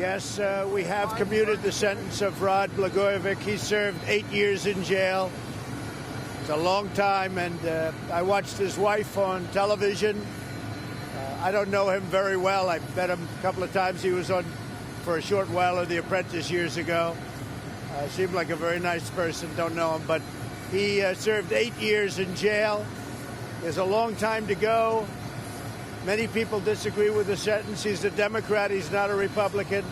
Yes, we have commuted the sentence of Rod Blagojevich. He served 8 years in jail. It's a long time, and I watched his wife on television. I don't know him very well. I met him a couple of times. He was on for a short while on The Apprentice years ago. Seemed like a very nice person. Don't know him, but he served 8 years in jail. There's a long time to go. Many people disagree with the sentence. He's a Democrat. He's not a Republican.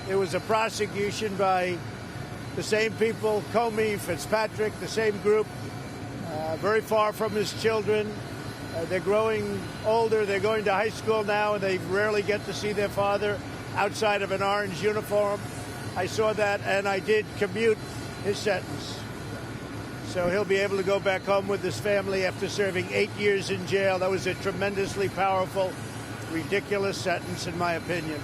It was a prosecution by the same people, Comey, Fitzpatrick, the same group, very far from his children. They're growing older. They're going to high school now, and they rarely get to see their father outside of an orange uniform. I saw that, and I did commute his sentence. So he'll be able to go back home with his family after serving 8 years in jail. That was a tremendously powerful, ridiculous sentence, in my opinion.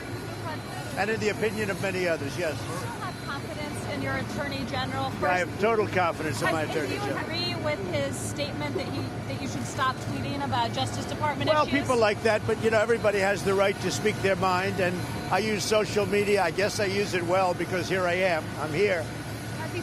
And in the opinion of many others, yes. Do you have confidence in your Attorney General? I have total confidence in my Attorney General. Do you agree with his statement that you should stop tweeting about Justice Department issues? Well, people like that, but, you know, everybody has the right to speak their mind, and I use social media. I guess I use it well because here I am. I'm here.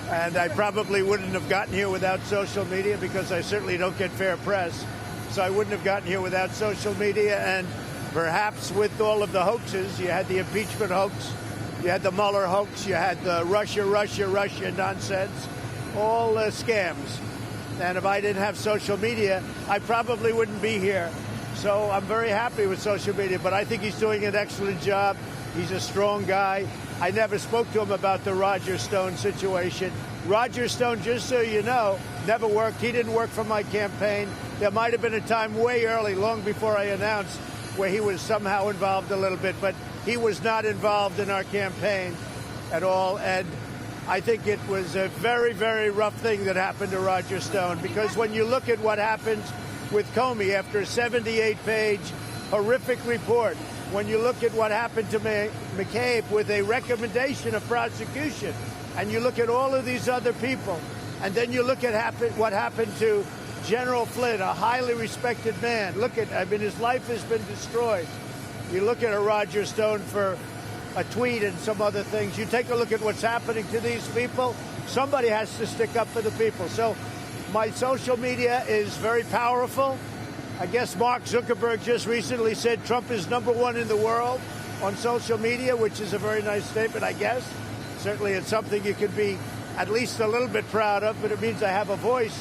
And I probably wouldn't have gotten here without social media because I certainly don't get fair press. So I wouldn't have gotten here without social media. And perhaps with all of the hoaxes, you had the impeachment hoax, you had the Mueller hoax, you had the Russia nonsense, all scams. And if I didn't have social media, I probably wouldn't be here. So I'm very happy with social media, but I think he's doing an excellent job. He's a strong guy. I never spoke to him about the Roger Stone situation. Roger Stone, just so you know, never worked. He didn't work for my campaign. There might have been a time way early, long before I announced, where he was somehow involved a little bit, but he was not involved in our campaign at all. And I think it was a very, very rough thing that happened to Roger Stone, because when you look at what happened with Comey after a 78-page horrific report, when you look at what happened to McCabe with a recommendation of prosecution, and you look at all of these other people, and then you look at what happened to General Flynn, a highly respected man. His life has been destroyed. You look at a Roger Stone for a tweet and some other things. You take a look at what's happening to these people. Somebody has to stick up for the people. So my social media is very powerful. I guess Mark Zuckerberg just recently said Trump is #1 in the world on social media, which is a very nice statement, I guess. Certainly it's something you could be at least a little bit proud of, but it means I have a voice,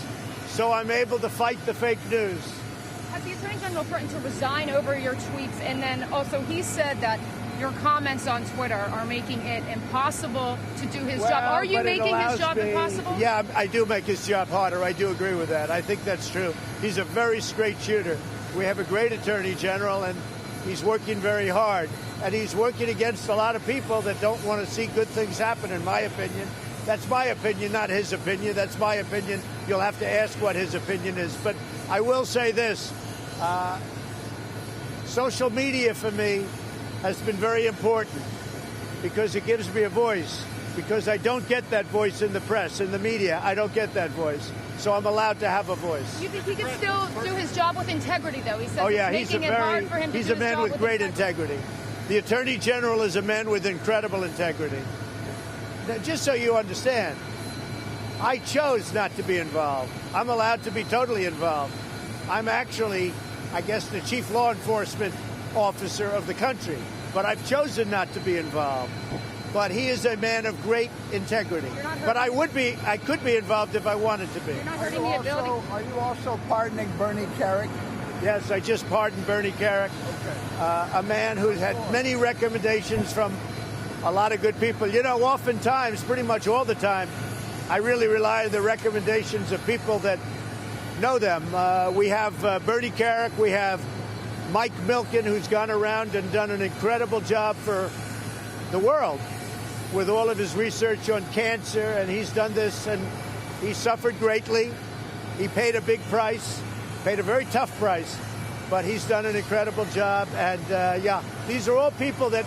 so I'm able to fight the fake news. Has the Attorney General threatened to resign over your tweets? And then also he said that your comments on Twitter are making it impossible to do his job. Are you making his job impossible? Yeah, I do make his job harder. I do agree with that. I think that's true. He's a very straight shooter. We have a great Attorney General, and he's working very hard. And he's working against a lot of people that don't want to see good things happen, in my opinion. That's my opinion, not his opinion. That's my opinion. You'll have to ask what his opinion is. But I will say this. Social media for me has been very important because it gives me a voice, because I don't get that voice in the press, in the media. I don't get that voice. So I'm allowed to have a voice. You think he can still do his job with integrity, though? He says he's a man with great integrity. The Attorney General is a man with incredible integrity. Now, just so you understand, I chose not to be involved. I'm allowed to be totally involved. I'm actually, I guess, the chief law enforcement officer of the country, but I've chosen not to be involved. But he is a man of great integrity. But I could be involved if I wanted to be. You're not hurting the ability. Are you also pardoning Bernie Kerik? Yes, I just pardoned Bernie Kerik, a man who's had many recommendations from a lot of good people. You know, oftentimes, pretty much all the time, I really rely on the recommendations of people that know them. We have Bernie Kerik, we have Mike Milken, who's gone around and done an incredible job for the world with all of his research on cancer, and he's done this, and he suffered greatly. He paid a big price, paid a very tough price, but he's done an incredible job. And these are all people that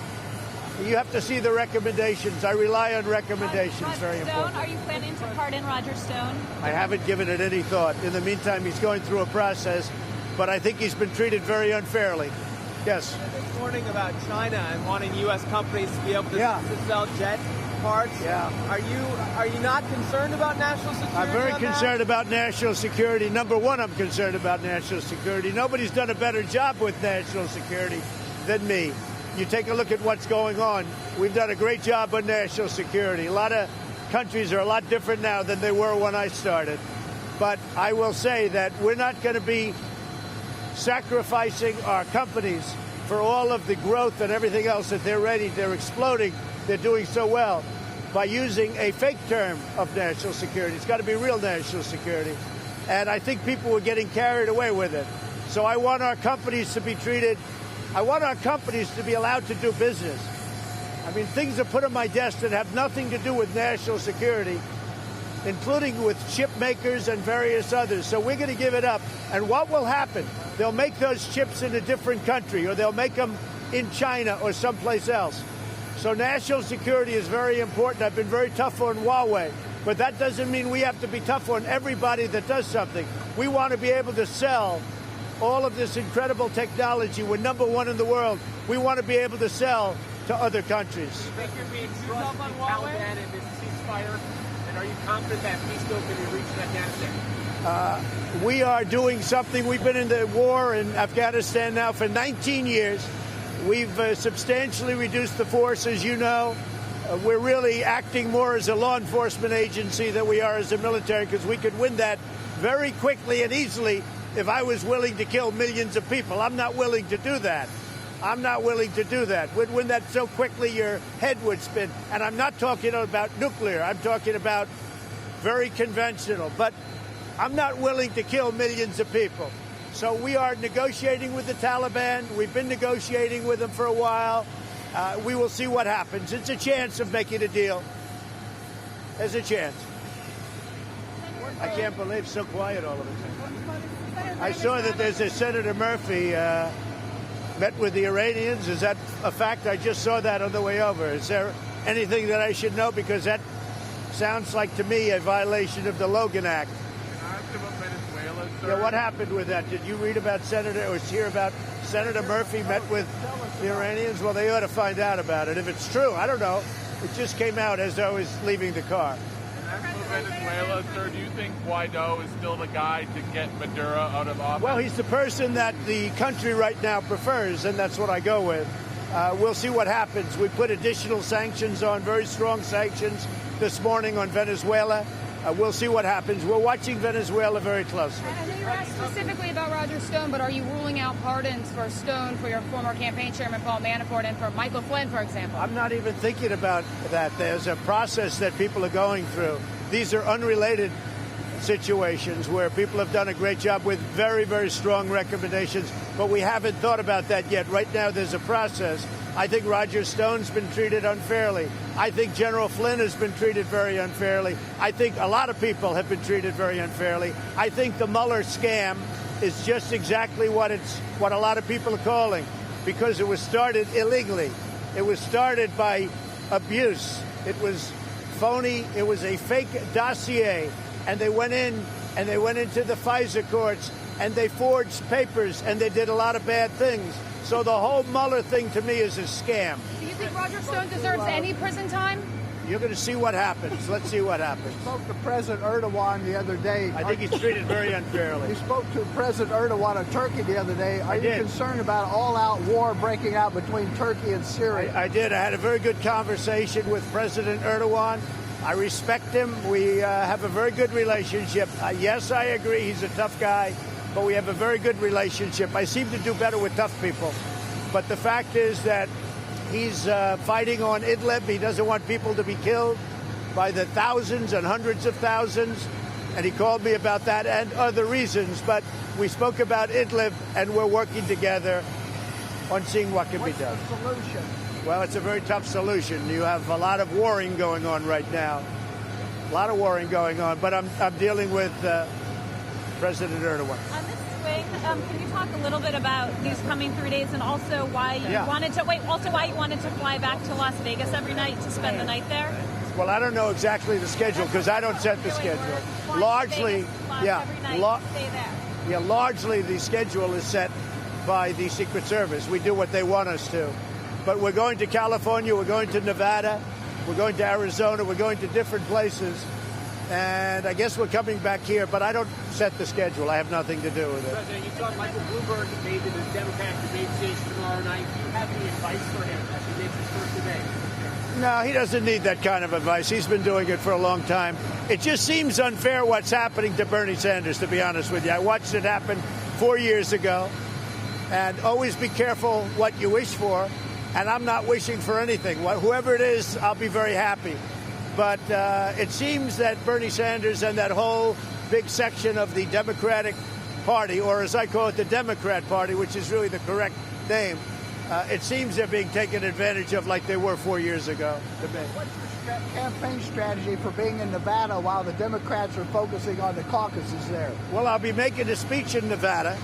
you have to see the recommendations. I rely on recommendations, very important. Are you planning to pardon Roger Stone? I haven't given it any thought. In the meantime, he's going through a process, but I think he's been treated very unfairly. Yes. morning about China and wanting U.S. companies to be able to, Yeah. to sell jet parts. Yeah. Are you not concerned about national security? I'm very on concerned about national security. Number one, I'm concerned about national security. Nobody's done a better job with national security than me. You take a look at what's going on. We've done a great job on national security. A lot of countries are a lot different now than they were when I started. But I will say that we're not going to be sacrificing our companies for all of the growth and everything else that they're exploding, they're doing so well, by using a fake term of national security. It's got to be real national security. And I think people were getting carried away with it. So I want our companies to be treated, I want our companies to be allowed to do business. I mean, things are put on my desk that have nothing to do with national security, including with chip makers and various others. So we're going to give it up. And what will happen? They'll make those chips in a different country, or they'll make them in China or someplace else. So national security is very important. I've been very tough on Huawei, but that doesn't mean we have to be tough on everybody that does something. We want to be able to sell all of this incredible technology. We're number one in the world. We want to be able to sell to other countries. Do you think you're being trusted by Taliban in this ceasefire? And are you confident that peace deal can be reached in Afghanistan? We are doing something. We've been in the war in Afghanistan now for 19 years. We've substantially reduced the force, as you know. We're really acting more as a law enforcement agency than we are as a military, because we could win that very quickly and easily if I was willing to kill millions of people. I'm not willing to do that. I'm not willing to do that. We'd win that so quickly your head would spin. And I'm not talking about nuclear. I'm talking about very conventional. But I'm not willing to kill millions of people. So we are negotiating with the Taliban. We've been negotiating with them for a while. We will see what happens. It's a chance of making a deal. There's a chance. I can't believe it's so quiet all of a sudden. I saw that there's a Senator Murphy met with the Iranians. Is that a fact? I just saw that on the way over. Is there anything that I should know? Because that sounds like to me a violation of the Logan Act. Can I ask about Venezuela, sir? Yeah, what happened with that? Did you read about Senator, or hear about Senator Murphy met with the Iranians? Well, they ought to find out about it. If it's true, I don't know. It just came out as I was leaving the car. And as for Venezuela, sir, do you think Guaido is still the guy to get Maduro out of office? Well, he's the person that the country right now prefers, and that's what I go with. We'll see what happens. We put additional sanctions on, very strong sanctions, this morning on Venezuela. We'll see what happens. We're watching Venezuela very closely. I know you asked specifically about Roger Stone, but are you ruling out pardons for Stone, for your former campaign chairman Paul Manafort, and for Michael Flynn, for example? I'm not even thinking about that. There's a process that people are going through. These are unrelated situations where people have done a great job with very, very strong recommendations, but we haven't thought about that yet. Right now, there's a process. I think Roger Stone's been treated unfairly. I think General Flynn has been treated very unfairly. I think a lot of people have been treated very unfairly. I think the Mueller scam is just exactly what a lot of people are calling, because it was started illegally. It was started by abuse. It was phony. It was a fake dossier. And they went in and they went into the FISA courts and they forged papers and they did a lot of bad things. So the whole Mueller thing to me is a scam. Do you think Roger Stone deserves any prison time? You're going to see what happens. Let's see what happens. He spoke to President Erdogan the other day. I think he's treated very unfairly. He spoke to President Erdogan of Turkey the other day. Are you did. concerned about all-out war breaking out between Turkey and Syria? I did. I had a very good conversation with President Erdogan. I respect him. We have a very good relationship. Yes, I agree. He's a tough guy, but we have a very good relationship. I seem to do better with tough people. But the fact is that he's fighting on Idlib. He doesn't want people to be killed by the thousands and hundreds of thousands. And he called me about that and other reasons. But we spoke about Idlib, and we're working together on seeing what can be done. What's the solution? Well, it's a very tough solution. You have a lot of warring going on right now. A lot of warring going on. But I'm dealing with President Erdogan. On this swing, can you talk a little bit about these coming 3 days, and also why you wanted to fly back to Las Vegas every night to spend the night there? Well, I don't know exactly the schedule because I don't set the schedule. Largely, every night, stay there. largely the schedule is set by the Secret Service. We do what they want us to. But we're going to California, we're going to Nevada, we're going to Arizona, we're going to different places. And I guess we're coming back here, but I don't set the schedule. I have nothing to do with it. President, you saw Michael Bloomberg debate in the Democratic debate stage tomorrow night. Do you have any advice for him as he makes his first debate? No, he doesn't need that kind of advice. He's been doing it for a long time. It just seems unfair what's happening to Bernie Sanders, to be honest with you. I watched it happen 4 years ago. And always be careful what you wish for. And I'm not wishing for anything. Whoever it is, I'll be very happy. But it seems that Bernie Sanders and that whole big section of the Democratic Party, or as I call it, the Democrat Party, which is really the correct name, it seems they're being taken advantage of like they were 4 years ago. What's your campaign strategy for being in Nevada while the Democrats are focusing on the caucuses there? Well, I'll be making a speech in Nevada,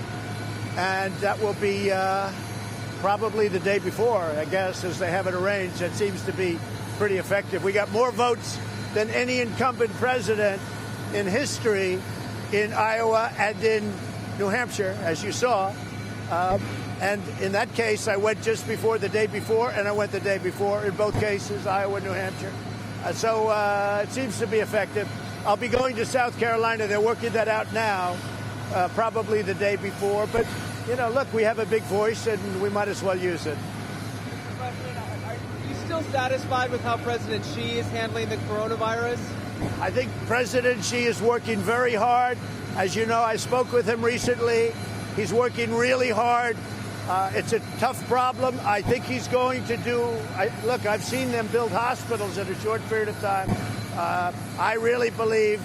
and that will be probably the day before, I guess, as they have it arranged. It seems to be pretty effective. We got more votes than any incumbent president in history in Iowa and in New Hampshire, as you saw. And in that case, I went just before the day before, and I went the day before in both cases, Iowa and New Hampshire. So it seems to be effective. I'll be going to South Carolina. They're working that out now, probably the day before. But, you know, look, we have a big voice, and we might as well use it. Are you still satisfied with how President Xi is handling the coronavirus? I think President Xi is working very hard. As you know, I spoke with him recently. He's working really hard. It's a tough problem. I think he's going to do... Look, I've seen them build hospitals in a short period of time. I really believe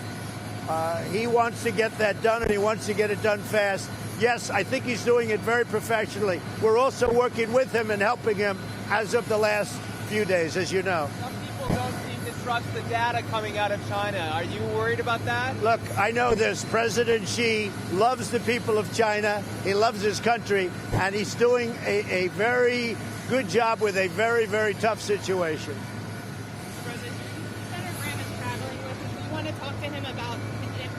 he wants to get that done, and he wants to get it done fast. Yes, I think he's doing it very professionally. We're also working with him and helping him as of the last few days, as you know. Some people don't seem to trust the data coming out of China. Are you worried about that? Look, I know this. President Xi loves the people of China. He loves his country, and he's doing a very good job with a very, very tough situation. President, Senator Graham is traveling with us. Do you want to talk to him about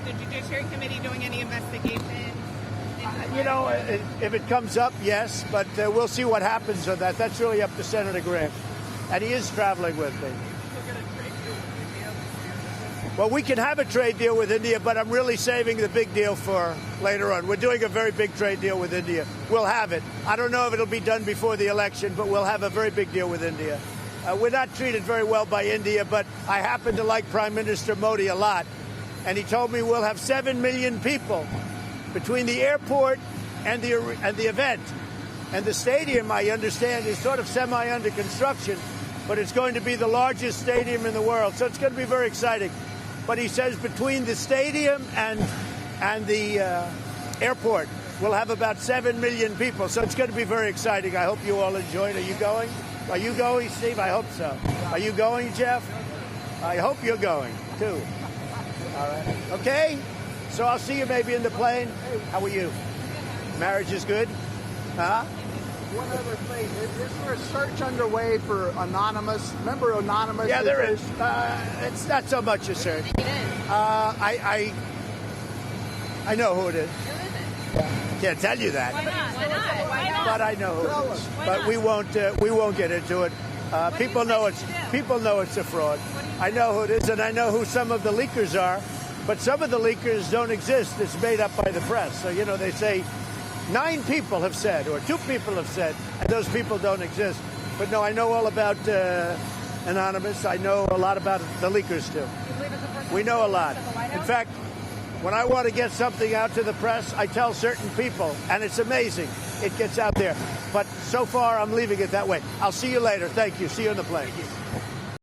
the Judiciary Committee doing any investigation? You know, if it comes up, yes, but we'll see what happens on that. That's really up to Senator Graham. And he is traveling with me. Well, we can have a trade deal with India, but I'm really saving the big deal for later on. We're doing a very big trade deal with India. We'll have it. I don't know if it'll be done before the election, but we'll have a very big deal with India. We're not treated very well by India, but I happen to like Prime Minister Modi a lot. And he told me we'll have 7 million people between the airport and the event. And the stadium, I understand, is sort of semi under construction, but it's going to be the largest stadium in the world. So it's going to be very exciting. But he says between the stadium and the airport, we'll have about 7 million people. So it's going to be very exciting. I hope you all enjoy it. Are you going? Are you going, Steve? I hope so. Are you going, Jeff? I hope you're going, too. All right. Okay? So I'll see you maybe in the plane. How are you? Marriage is good? Huh? One other thing. Is there a search underway for Anonymous? Remember Anonymous? Yeah, there is. It's not so much a search. I know who it is. Can't tell you that. Why not? Why not? But I know who it is. But we won't get into it. People know it's a fraud. I know who it is, and I know who some of the leakers are. But some of the leakers don't exist. It's made up by the press. So, you know, they say 9 people have said, or 2 people have said, and those people don't exist. But no, I know all about Anonymous. I know a lot about the leakers, too. We know a lot. In fact, when I want to get something out to the press, I tell certain people, and it's amazing. It gets out there. But so far, I'm leaving it that way. I'll see you later. Thank you. See you on the plane.